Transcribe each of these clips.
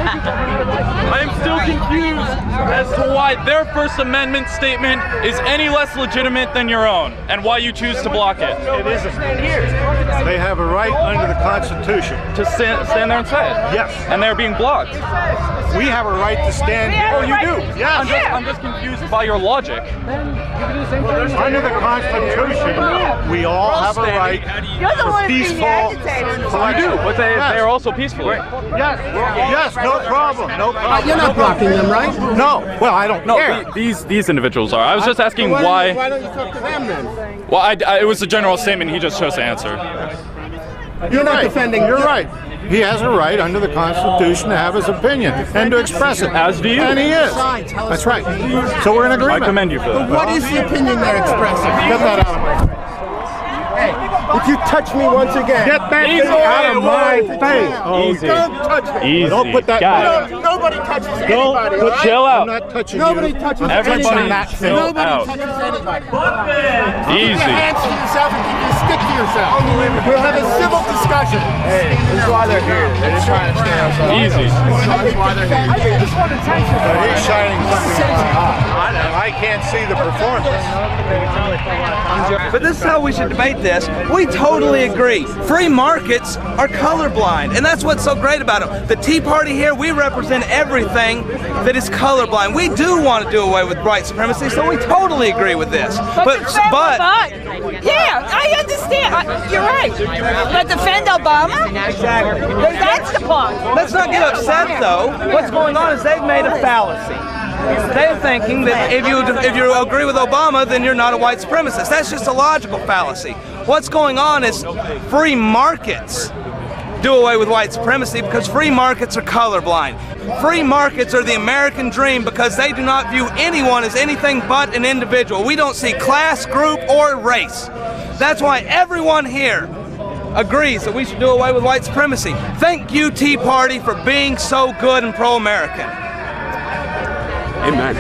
I am still confused as to why their First Amendment statement is any less legitimate than your own, and why you choose to block it. It isn't. They have a right under the Constitution To stand there and say it. Yes. And they're being blocked. We have a right to stand here. Oh, you do? Yes. I'm just confused by your logic. Under the Constitution, we all have a right for peaceful. You do, but they are also peaceful. Yes. Yes. No problem. No problem. You're not blocking them, right? No. Well, I don't care. These individuals are. I was just asking why. Why don't you talk to them then? Well, it was a general statement. He just chose to answer. You're not defending. You're right. He has a right under the Constitution to have his opinion and to express it. As do you. And he is. That's right. So we're in agreement. I commend you for that. What is the opinion they're expressing? Get that out of my face. If you touch me once again, Get that thing out of my face. Easy. don't touch me. Easy. Don't put that. Nobody touches anybody. All right? Chill out. I'm not touching Nobody you. touches Everybody anybody. chill Nobody out. touches anybody. Easy. Keep your hands to yourself and keep your stick to yourself. We'll have a civil discussion. Hey, this is why they're here. They're just trying to stay outside. Easy. That's why they're here. He's shining something in my eye. I can't see the performance. But this is how we should debate this. We totally agree. Free markets are colorblind, and that's what's so great about them. The Tea Party here, we represent everything that is colorblind. We do want to do away with white supremacy, so we totally agree with this. But yeah, I understand. You're right. But defend Obama? exactly. That's the point. Let's not get upset though. What's going on is they've made a fallacy. They're thinking that if you agree with Obama, then you're not a white supremacist. That's just a logical fallacy. What's going on is free markets do away with white supremacy because free markets are colorblind. Free markets are the American dream because they do not view anyone as anything but an individual. We don't see class, group, or race. That's why everyone here agrees that we should do away with white supremacy. Thank you, Tea Party, for being so good and pro-American. Amen.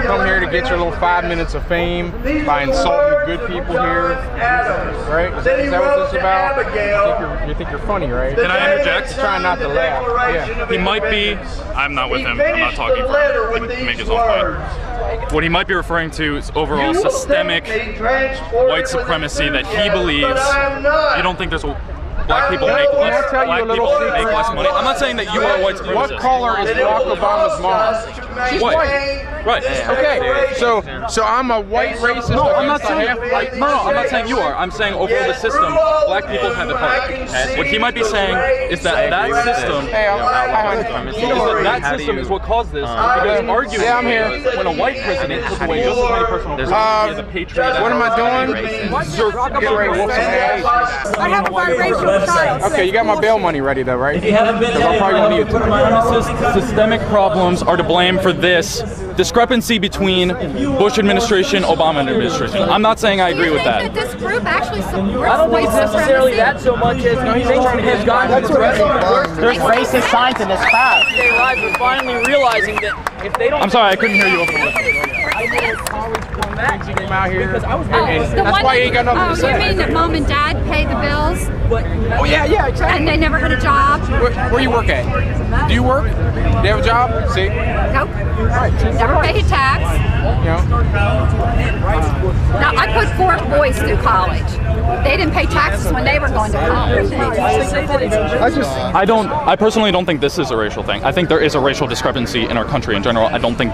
Come here to get your little 5 minutes of fame by insulting good people here, right? Is that what this is about? You think you're funny, right? Can I interject? Trying not to laugh. Yeah. He might be. I'm not with him. I'm not talking for him. He can make his own point. What he might be referring to is overall systemic white supremacy that he believes. You don't think there's black people make less money? I'm not saying that you are a white supremacist. What color is Barack Obama's mom? She's white. Right. Okay. So I'm a white racist. No, I'm not saying. No, I'm not saying you are. I'm saying overall the system, black people have the power. What he might be saying is that system. That system is what caused this. Because arguing I'm here. When a white president took away just as many personal rights as a patriot. What am I doing? Get ready to whoop some ass. I have a biracial child. Okay, you got my bail money ready though, right? Because I'm probably gonna need it tonight. Systemic problems are to blame for this discrepancy between Bush administration, Obama administration. I'm not saying I agree with that. This group actually supports I don't think it's necessarily that so much as things have gotten worse. There's racist signs in this past. Their lives are finally realizing that if they don't. I'm sorry, I couldn't hear you over there. I did college going back out here. Because I was that's why you ain't got nothing to say. You mean that mom and dad pay the bills? Oh yeah, exactly. And they never had a job? Where you work at? Do you work? Do you have a job? See? Nope. Never paid a tax. You know? Now, I put 4 boys through college. They didn't pay taxes when they were going to college. I personally don't think this is a racial thing. I think there is a racial discrepancy in our country in general. I don't think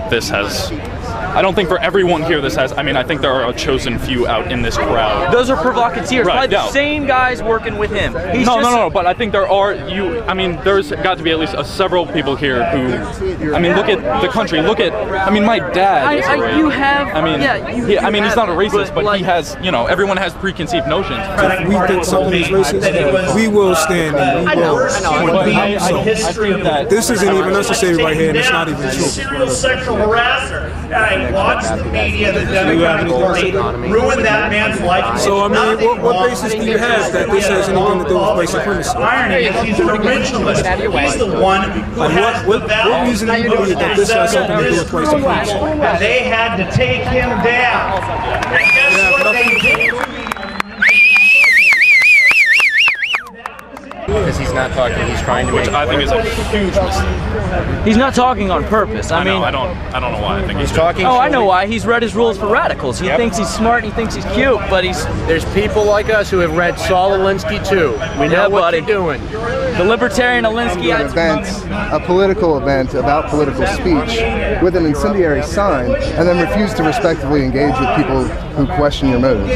for everyone here this has. I mean, I think there are a chosen few out in this crowd. Those are provocateurs. Right, Probably the same guys working with him. No. But I think there are there's got to be at least several people here who. I mean, look at the country. Look at. I mean, my dad is a racist. You have. I mean, he's not a racist, but he has. You know, everyone has preconceived notions. If we think something is racist, we will stand and we will point it out. So this isn't even necessary right here, and it's not even true. Serial sexual harasser. I watched the media, the Democratic Party, ruin that man's life. So, I mean, what basis do you have that this has anything to do with white supremacy? Irony is he's an originalist. He's the one who has the what reason do you believe that this has something to do with white supremacy? And they had to take him down. And guess what they did? Because he's not talking, he's trying to make. Which I think is a huge mistake. He's not talking on purpose. I mean, I don't know why. I think he's talking. Oh, I know why. He's read his rules for radicals. He thinks he's smart. He thinks he's cute, but he's. There's people like us who have read Saul Alinsky too. We know what you're doing. The libertarian Alinsky. An event, a political event about political speech, with an incendiary sign, and then refuse to respectfully engage with people who question your motives.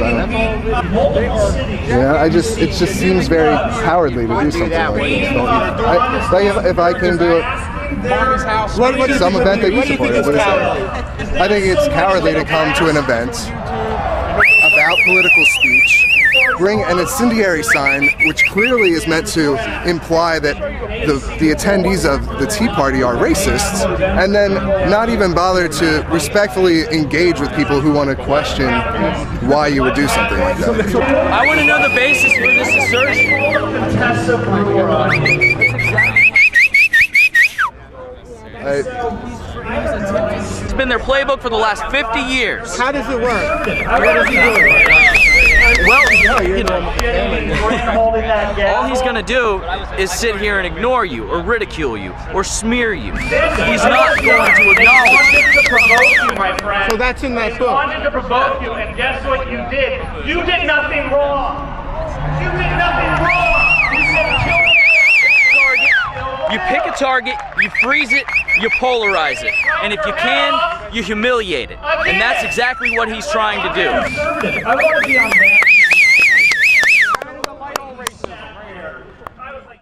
It just seems very cowardly to do something like this. If I came to some event that you support, I think it's cowardly to come to an event about political speech, bring an incendiary sign, which clearly is meant to imply that the attendees of the Tea Party are racists, and then not even bother to respectfully engage with people who want to question why you would do something like that. I want to know the basis for this assertion. It's been their playbook for the last 50 years. How does it work? What does he do? Well, you know, all he's going to do is sit here and ignore you, or ridicule you, or smear you. He's not going to acknowledge He wanted to provoke you, my friend. So that's in that book. He wanted to provoke you, and guess what you did? You did nothing wrong. You did nothing wrong. You said kill me. You pick a target, you freeze it, you polarize it. And if you can, you humiliate it. And that's exactly what he's trying to do. I want to be on that.